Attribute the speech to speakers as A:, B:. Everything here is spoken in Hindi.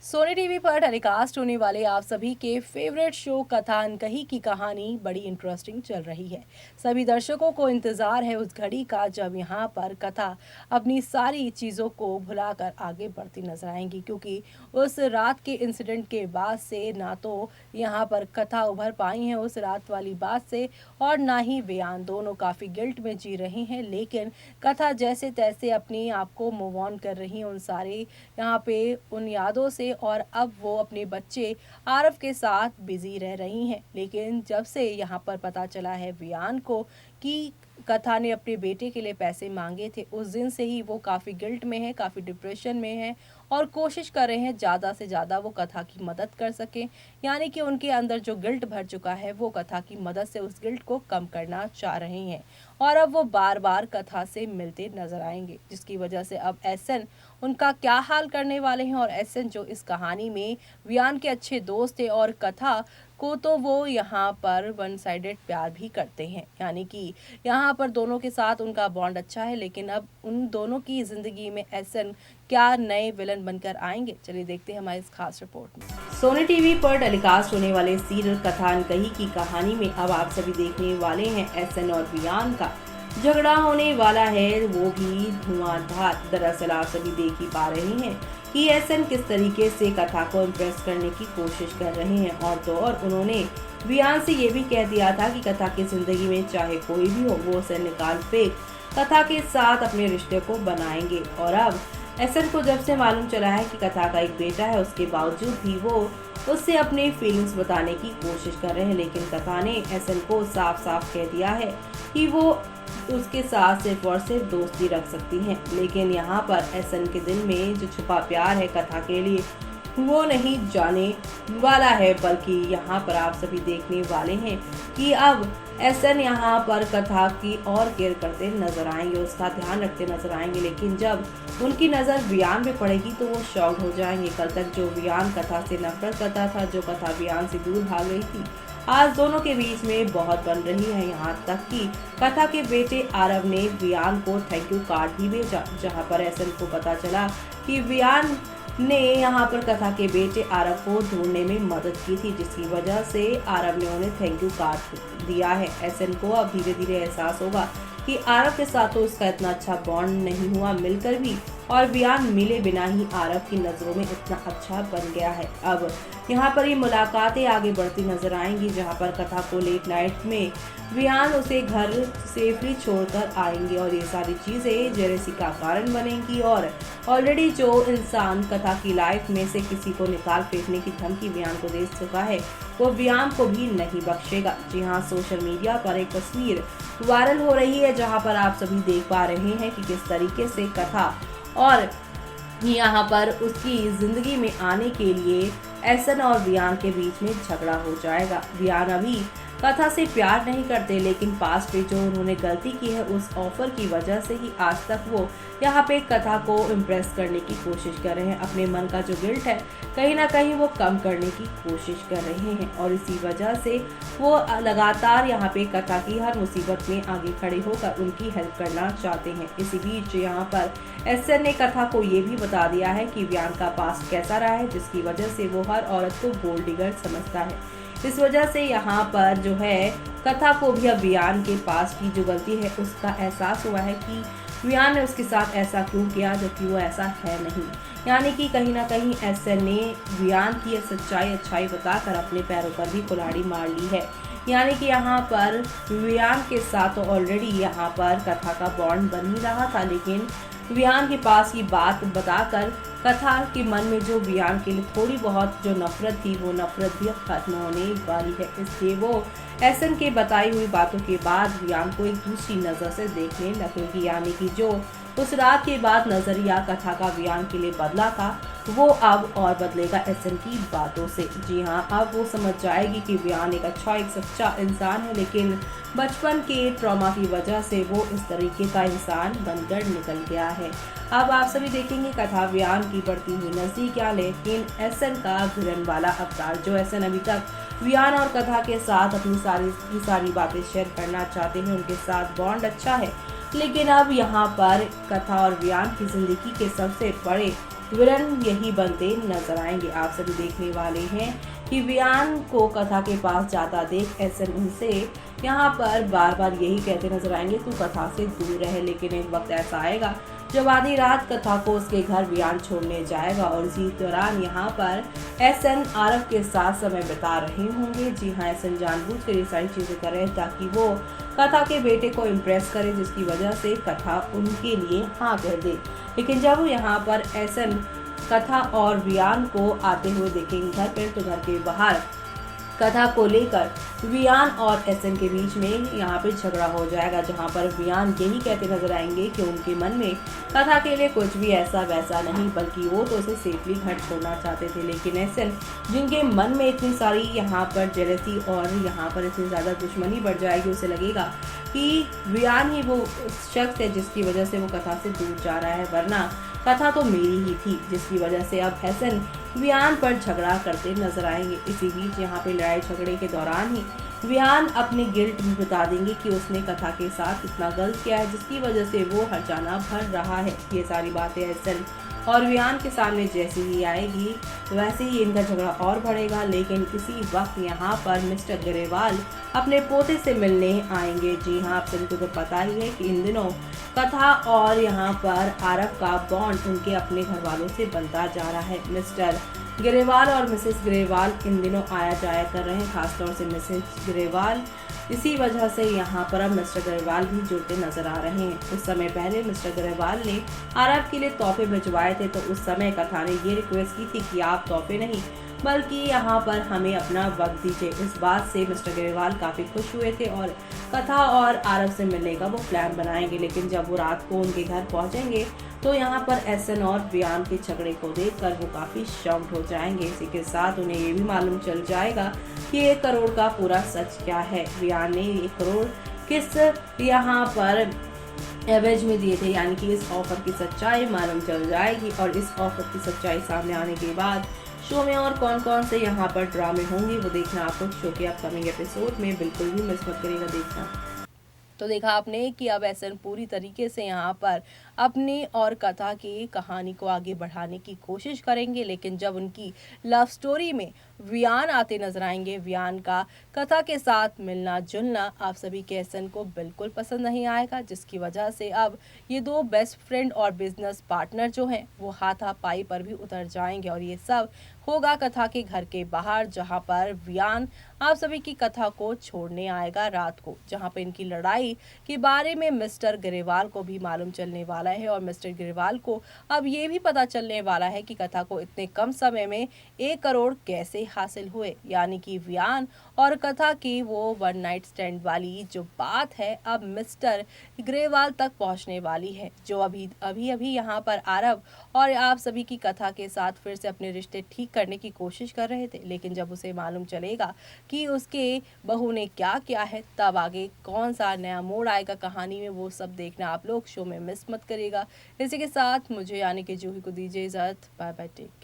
A: सोनी टीवी पर टेलीकास्ट होने वाले आप सभी के फेवरेट शो कथा अनकही की कहानी बड़ी इंटरेस्टिंग चल रही है। सभी दर्शकों को इंतजार है उस घड़ी का जब यहाँ पर कथा अपनी सारी चीज़ों को भुलाकर आगे बढ़ती नजर आएंगी, क्योंकि उस रात के इंसिडेंट के बाद से ना तो यहाँ पर कथा उभर पाई है उस रात वाली बात से, और ना ही वियान। दोनों काफ़ी गिल्ट में जी रहे हैं, लेकिन कथा जैसे तैसे अपने आप को मूव ऑन कर रही है उन सारे यहाँ पे उन यादों से, और अब वो अपने बच्चे आरव के साथ बिजी रह रही हैं। लेकिन जब से यहाँ पर पता चला है वियान को कि कथा ने अपने बेटे के लिए पैसे मांगे थे, उस दिन से ही वो काफ़ी गिल्ट में है, काफ़ी डिप्रेशन में है, और कोशिश कर रहे हैं ज़्यादा से ज़्यादा वो कथा की मदद कर सकें। यानी कि उनके अंदर जो गिल्ट भर चुका है वो कथा की मदद से उस गिल्ट को कम करना चाह रहे हैं। और अब वो बार बार कथा से मिलते नजर आएंगे, जिसकी वजह से अब एसएन उनका क्या हाल करने वाले हैं। और एसएन जो इस कहानी में वियान के अच्छे दोस्त थे, और कथा को तो वो यहाँ पर वन साइडेड प्यार भी करते हैं। यानी कि यहाँ पर दोनों के साथ उनका बॉन्ड अच्छा है, लेकिन अब उन दोनों की जिंदगी में एसएन क्या नए विलन बनकर आएंगे, चलिए देखते हैं हमारी इस खास रिपोर्ट में। सोनी टीवी पर टेलीकास्ट होने वाले सीरियल कथा अनकही की कहानी में अब आप सभी देखने वाले हैं एसएन और वियान का झगड़ा होने वाला है, वो भी धुआंधार। दरअसल आप सभी देख ही पा रहे हैं कि एसएन किस तरीके से कथा को इम्प्रेस करने की कोशिश कर रहे हैं। और तो और उन्होंने वियान से ये भी कह दिया था कि कथा की जिंदगी में चाहे कोई भी हो वो उसे निकाल फेंक कथा के साथ अपने रिश्ते को बनाएंगे। और अब एसएन को जब से मालूम चला है कि कथा का एक बेटा है, उसके बावजूद भी वो उससे अपनी फीलिंग्स बताने की कोशिश कर रहे हैं। लेकिन कथा ने एसएन को साफ साफ कह दिया है कि वो उसके साथ सिर्फ और सिर्फ दोस्ती रख सकती हैं। लेकिन यहाँ पर एसएन के दिल में जो छुपा प्यार है कथा के लिए वो नहीं जाने वाला है, बल्कि यहाँ पर आप सभी देखने वाले हैं कि अब एसएन यहाँ पर कथा की और केयर करते नजर आएंगे, उसका ध्यान रखते नजर आएंगे। लेकिन जब उनकी नज़र वियान पे पड़ेगी तो वो शॉक्ड हो जाएंगे। कल तक जो वियान कथा से नफरत करता था, जो कथा वियान से दूर भाग रही थी, आज दोनों के बीच में बहुत बन रही है। यहाँ तक कि कथा के बेटे आरव ने वियान को थैंक यू कार्ड भी भेजा, जहाँ पर एसएन को पता चला कि वियान ने यहाँ पर कथा के बेटे आरव को ढूंढने में मदद की थी, जिसकी वजह से आरव ने उन्हें थैंक यू कार्ड दिया है। एसएन को अब धीरे धीरे एहसास होगा कि आरव के साथ तो उसका इतना अच्छा बॉन्ड नहीं हुआ मिलकर भी, और वियान मिले बिना ही आरव की नजरों में इतना अच्छा बन गया है। अब यहाँ पर ये मुलाकातें आगे बढ़ती नजर आएंगी, जहाँ पर कथा को लेट नाइट में वियान उसे घर सेफली छोड़कर आएंगे, और ये सारी चीजें जेलसी का कारण बनेंगी। और ऑलरेडी जो इंसान कथा की लाइफ में से किसी को निकाल फेंकने की धमकी वियान को दे चुका है, वो वियान को भी नहीं बख्शेगा। जी हाँ, सोशल मीडिया पर एक तस्वीर वायरल हो रही है, जहाँ पर आप सभी देख पा रहे हैं कि किस तरीके से कथा और यहाँ पर उसकी जिंदगी में आने के लिए एसएन और वियान के बीच में झगड़ा हो जाएगा। वियान अभी कथा से प्यार नहीं करते, लेकिन पास्ट में जो उन्होंने गलती की है उस ऑफर की वजह से ही आज तक वो यहाँ पे कथा को इम्प्रेस करने की कोशिश कर रहे हैं। अपने मन का जो गिल्ट है कहीं ना कहीं वो कम करने की कोशिश कर रहे हैं, और इसी वजह से वो लगातार यहाँ पे कथा की हर मुसीबत में आगे खड़े होकर उनकी हेल्प करना चाहते हैं। इसी बीच यहाँ पर एसएन ने कथा को ये भी बता दिया है कि वियान का पास्ट कैसा रहा है, जिसकी वजह से वो हर औरत को गोल्ड डिगर समझता है। इस वजह से यहाँ पर जो है कथा को भी अब वियान के पास की जो गलती है उसका एहसास हुआ है कि वियान ने उसके साथ ऐसा क्यों किया, जबकि वो ऐसा है नहीं। यानी कि कहीं ना कहीं एसएन ने वियान की सच्चाई अच्छाई बताकर अपने पैरों पर भी कुल्हाड़ी मार ली है। यानी कि यहाँ पर वियान के साथ तो ऑलरेडी यहाँ पर कथा का बॉन्ड बन ही रहा था, लेकिन वियान के पास ये बात बताकर कथा के मन में जो वियान के लिए थोड़ी बहुत जो नफरत थी वो नफरत भी अब खत्म होने वाली है। इसलिए वो एसएन के बताई हुई बातों के बाद वियान को एक दूसरी नज़र से देखने लगेगी। यानी कि जो उस रात के बाद नजरिया कथा का वियान के लिए बदला था वो अब और बदलेगा एसएन की बातों से। जी हाँ, अब वो समझ जाएगी कि वियान एक अच्छा एक सच्चा इंसान है, लेकिन बचपन के ट्रॉमा की वजह से वो इस तरीके का इंसान बनकर निकल गया है। अब आप सभी देखेंगे कथा वियान की बढ़ती हुई नजदीकियां, लेकिन एसएन का विलन वाला अवतार। जो एसएन अभी तक वियान और कथा के साथ अपनी सारी बातें शेयर करना चाहते हैं, उनके साथ बॉन्ड अच्छा है, लेकिन अब यहाँ पर कथा और वियान की जिंदगी के सबसे बड़े विलन यही बनते नजर आएंगे। आप सभी देखने वाले हैं कि वियान को कथा के पास जाता देख एहसन उनसे यहाँ पर बार बार यही कहते नजर आएंगे, तू कथा से दूर रहे। लेकिन एक वक्त ऐसा आएगा जब आधी रात कथा को उसके घर वियान छोड़ने जाएगा और इसी दौरान यहाँ पर एहसन आरव के साथ समय बिता रहे होंगे। जी हाँ, एहसन जानबूझकर ये सारी चीजें कर रहे हैं ताकि वो कथा के बेटे को इम्प्रेस करे, जिसकी वजह से कथा उनके लिए हाँ कह दे। लेकिन जब यहाँ पर एहसन कथा और वियान को आते हुए देखेंगे घर पर, तो घर के बाहर कथा को लेकर वियान और एहसन के बीच में यहाँ पे झगड़ा हो जाएगा, जहाँ पर वियान यही कहते नजर आएंगे कि उनके मन में कथा के लिए कुछ भी ऐसा वैसा नहीं, बल्कि वो तो उसे सेफली घर छोड़ना चाहते थे। लेकिन एहसन जिनके मन में इतनी सारी यहाँ पर जेलसी और यहाँ पर इतनी ज़्यादा दुश्मनी बढ़ जाएगी, उसे लगेगा कि वियान ही वो शख्स है जिसकी वजह से वो कथा से दूर जा रहा है, वरना कथा तो मेरी ही थी। जिसकी वजह से अब एहसन वियान पर झगड़ा करते नजर आएंगे। इसी बीच यहाँ पे लड़ाई झगड़े के दौरान ही वियान अपने गिल्ट भी बता देंगे कि उसने कथा के साथ इतना गलत किया है, जिसकी वजह से वो हर्जाना भर रहा है। ये सारी बातें एहसन और वियान के सामने जैसे ही आएगी वैसे ही इनका झगड़ा और बढ़ेगा। लेकिन किसी वक्त यहाँ पर मिस्टर ग्रेवाल अपने पोते से मिलने आएंगे। जी हाँ, आप सभी को तो पता ही है कि इन दिनों कथा और यहाँ पर आरव का बॉन्ड उनके अपने घर वालों से बनता जा रहा है। मिस्टर ग्रेवाल और मिसेस ग्रेवाल इन दिनों आया जाया कर रहे हैं, खासतौर से मिसेस ग्रेवाल। इसी वजह से यहाँ पर अब मिस्टर ग्रेवाल भी जुड़ते नजर आ रहे हैं। कुछ समय पहले मिस्टर ग्रेवाल ने आरव के लिए तोहफे भिजवाए थे, तो उस समय कथा ने ये रिक्वेस्ट की थी कि आप तोहफे नहीं बल्कि यहाँ पर हमें अपना वक्त दीजिए। इस बात से मिस्टर ग्रेवाल काफ़ी खुश हुए थे और कथा और आरव से मिलने का वो प्लान बनाएंगे। लेकिन जब वो रात को उनके घर पहुँचेंगे तो यहाँ पर एहसन और वियान के झगड़े को देखकर वो काफ़ी शॉक्ड हो जाएंगे। इसी के साथ उन्हें ये भी मालूम चल जाएगा कि 1 करोड़ का पूरा सच क्या है। वियान ने 1 करोड़ किस यहाँ पर एवरेज में दिए थे, यानी कि इस ऑफर की सच्चाई मालूम चल जाएगी। और इस ऑफर की सच्चाई सामने आने के बाद शो में और कौन कौन से यहाँ पर ड्रामे होंगे वो देखना आप लोग शो के अपकमिंग एपिसोड में बिल्कुल भी मिस मत करिएगा देखना। तो देखा आपने कि अब एहसन पूरी तरीके से यहाँ पर अपनी और कथा की कहानी को आगे बढ़ाने की कोशिश करेंगे। लेकिन जब उनकी लव स्टोरी में वियान आते नजर आएंगे, वियान का कथा के साथ मिलना जुलना आप सभी के एहसन को बिल्कुल पसंद नहीं आएगा, जिसकी वजह से अब ये 2 बेस्ट फ्रेंड और बिजनेस पार्टनर जो हैं वो हाथापाई पर भी उतर जाएंगे। और ये सब होगा कथा के घर के बाहर, जहाँ पर वियान आप सभी की कथा को छोड़ने आएगा रात को, जहाँ पे इनकी लड़ाई के बारे में मिस्टर ग्रेवाल को भी मालूम चलने वाला है। और मिस्टर ग्रेवाल को अब ये भी पता चलने वाला है कि कथा को इतने कम समय में 1 करोड़ कैसे हासिल हुए, यानी कि वियान और कथा की वो 1 नाइट स्टैंड वाली जो बात है अब मिस्टर ग्रेवाल तक पहुंचने वाली है, जो अभी यहाँ पर आरव और आप सभी की कथा के साथ फिर से अपने रिश्ते ठीक करने की कोशिश कर रहे थे। लेकिन जब उसे मालूम चलेगा कि उसके बहू ने क्या किया है, तब आगे कौन सा नया मोड़ आएगा कहानी में, वो सब देखना आप लोग शो में मिस मत करिएगा। इसी के साथ मुझे यानी कि जूही को दीजिए इजाजत। Bye bye, take.